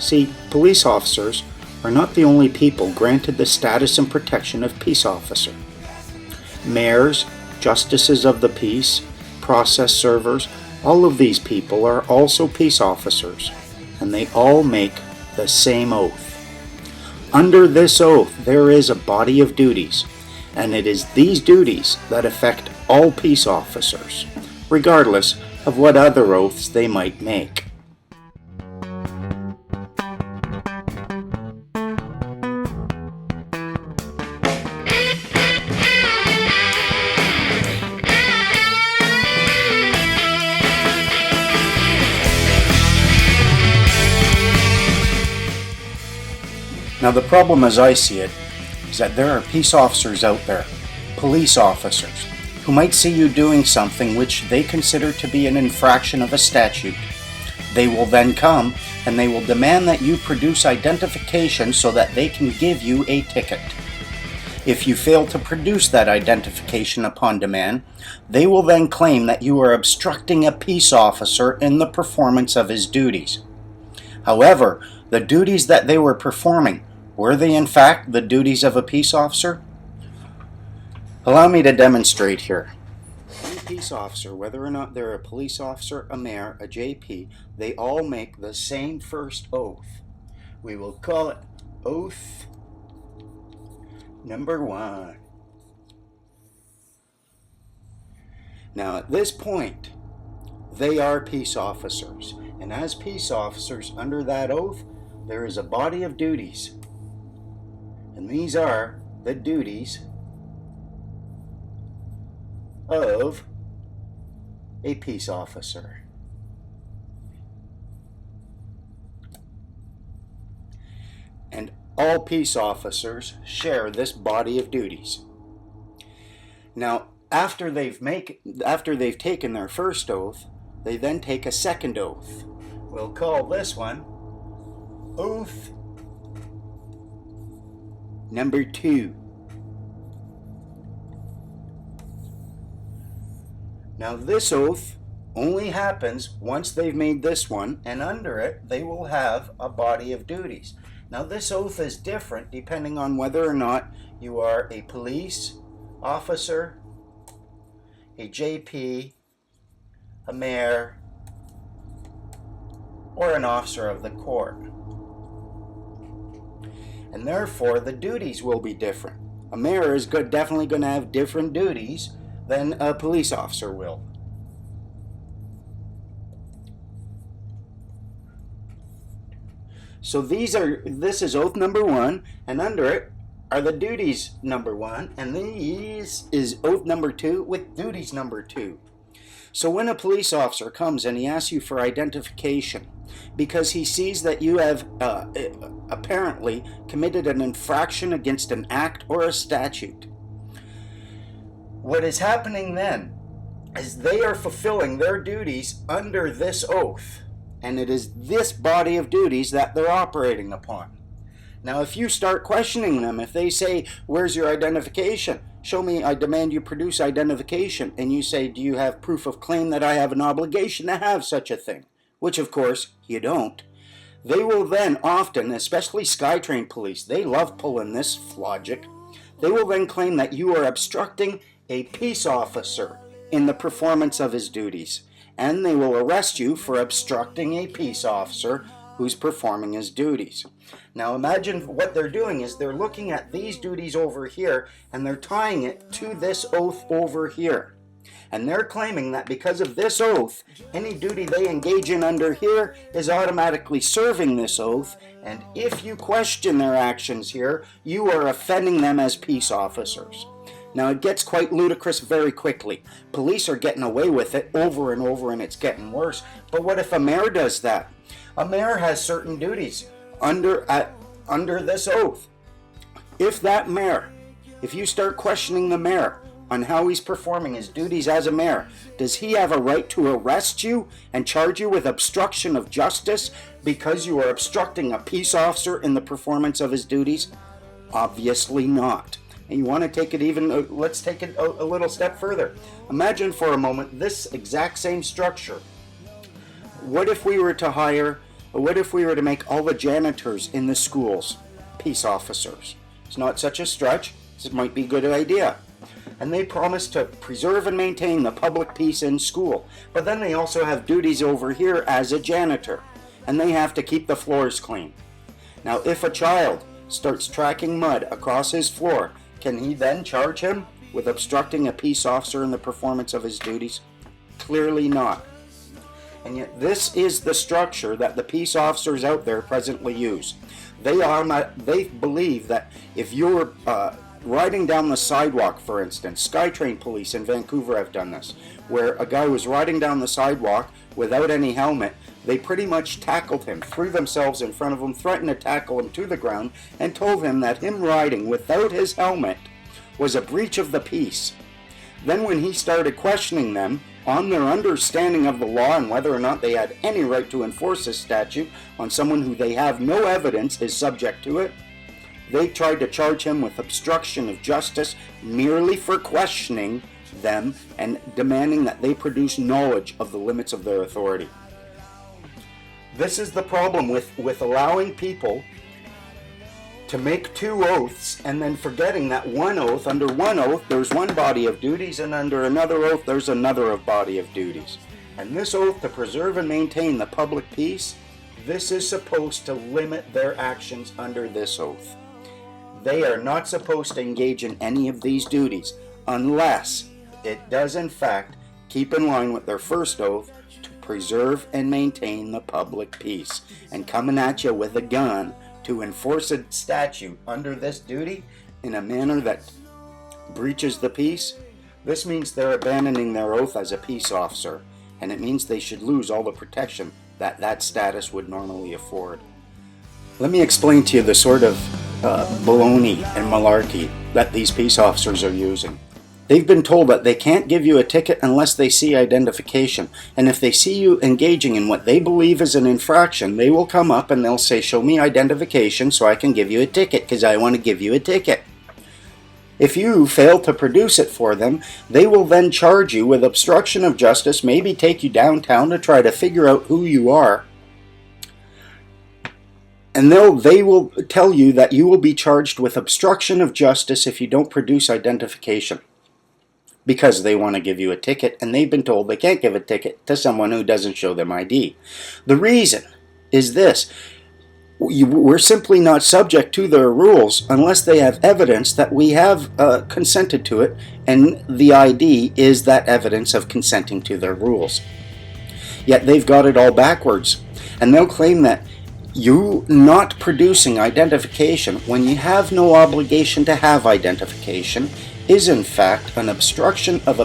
See, police officers are not the only people granted the status and protection of peace officer. Mayors, justices of the peace, process servers, all of these people are also peace officers, and they all make the same oath. Under this oath, there is a body of duties, and it is these duties that affect all peace officers, regardless of what other oaths they might make. Now the problem as I see it is that there are peace officers out there, police officers, who might see you doing something which they consider to be an infraction of a statute. They will then come and they will demand that you produce identification so that they can give you a ticket. If you fail to produce that identification upon demand, they will then claim that you are obstructing a peace officer in the performance of his duties. However, the duties that they were performing, were they in fact the duties of a peace officer? Allow me to demonstrate here. Any peace officer, whether or not they're a police officer, a mayor, a JP, they all make the same first oath. We will call it oath number 1. Now at this point, they are peace officers. And as peace officers under that oath, there is a body of duties. And these are the duties of a peace officer. And all peace officers share this body of duties. Now, after they've taken their first oath, they then take a second oath. We'll call this one oath number 2. Now this oath only happens once they've made this one, and under it they will have a body of duties. Now this oath is different depending on whether or not you are a police officer, a JP, a mayor, or an officer of the court. And therefore the duties will be different. A mayor is definitely going to have different duties than a police officer will. So this is oath number 1, and under it are the duties number 1, and these is oath number 2 with duties number 2. So when a police officer comes and he asks you for identification because he sees that you have apparently committed an infraction against an act or a statute, what is happening then is they are fulfilling their duties under this oath, and it is this body of duties that they're operating upon. Now if you start questioning them, if they say, "Where's your identification? Show me, I demand you produce identification," and you say, "Do you have proof of claim that I have an obligation to have such a thing?" Which of course you don't. They will then often, especially SkyTrain police, they love pulling this logic, they will then claim that you are obstructing a peace officer in the performance of his duties, and they will arrest you for obstructing a peace officer who's performing his duties. Now imagine what they're doing is they're looking at these duties over here and they're tying it to this oath over here. And they're claiming that because of this oath, any duty they engage in under here is automatically serving this oath, and if you question their actions here, you are offending them as peace officers. Now it gets quite ludicrous very quickly. Police are getting away with it over and over, and it's getting worse. But what if a mayor does that? A mayor has certain duties under this oath. If that mayor, if you start questioning the mayor on how he's performing his duties as a mayor, does he have a right to arrest you and charge you with obstruction of justice because you are obstructing a peace officer in the performance of his duties? Obviously not. And you want to take it even, let's take it a little step further. Imagine for a moment this exact same structure. What if we were to hire But what if we were to make all the janitors in the schools peace officers? It's not such a stretch. It might be a good idea. And they promise to preserve and maintain the public peace in school. But then they also have duties over here as a janitor. And they have to keep the floors clean. Now, if a child starts tracking mud across his floor, can he then charge him with obstructing a peace officer in the performance of his duties? Clearly not. And yet this is the structure that the peace officers out there presently use. They believe that if you're riding down the sidewalk, for instance, SkyTrain police in Vancouver have done this, where a guy was riding down the sidewalk without any helmet. They pretty much tackled him, threw themselves in front of him, threatened to tackle him to the ground, and told him that him riding without his helmet was a breach of the peace. Then when he started questioning them on their understanding of the law and whether or not they had any right to enforce this statute on someone who they have no evidence is subject to it, they tried to charge him with obstruction of justice merely for questioning them and demanding that they produce knowledge of the limits of their authority. This is the problem with allowing people to make two oaths and then forgetting that under one oath there's one body of duties and under another oath there's another body of duties. And this oath to preserve and maintain the public peace, this is supposed to limit their actions under this oath. They are not supposed to engage in any of these duties unless it does in fact keep in line with their first oath to preserve and maintain the public peace. And coming at you with a gun to enforce a statute under this duty in a manner that breaches the peace, this means they're abandoning their oath as a peace officer, and it means they should lose all the protection that that status would normally afford. Let me explain to you the sort of baloney and malarkey that these peace officers are using. They've been told that they can't give you a ticket unless they see identification. And if they see you engaging in what they believe is an infraction, they will come up and they'll say, show me identification so I can give you a ticket because I want to give you a ticket. If you fail to produce it for them, they will then charge you with obstruction of justice, maybe take you downtown to try to figure out who you are. And they will tell you that you will be charged with obstruction of justice if you don't produce identification, because they want to give you a ticket, and they've been told they can't give a ticket to someone who doesn't show them ID. The reason is this: we're simply not subject to their rules unless they have evidence that we have consented to it, and the ID is that evidence of consenting to their rules. Yet they've got it all backwards, and they'll claim that you not producing identification when you have no obligation to have identification is in fact an obstruction of a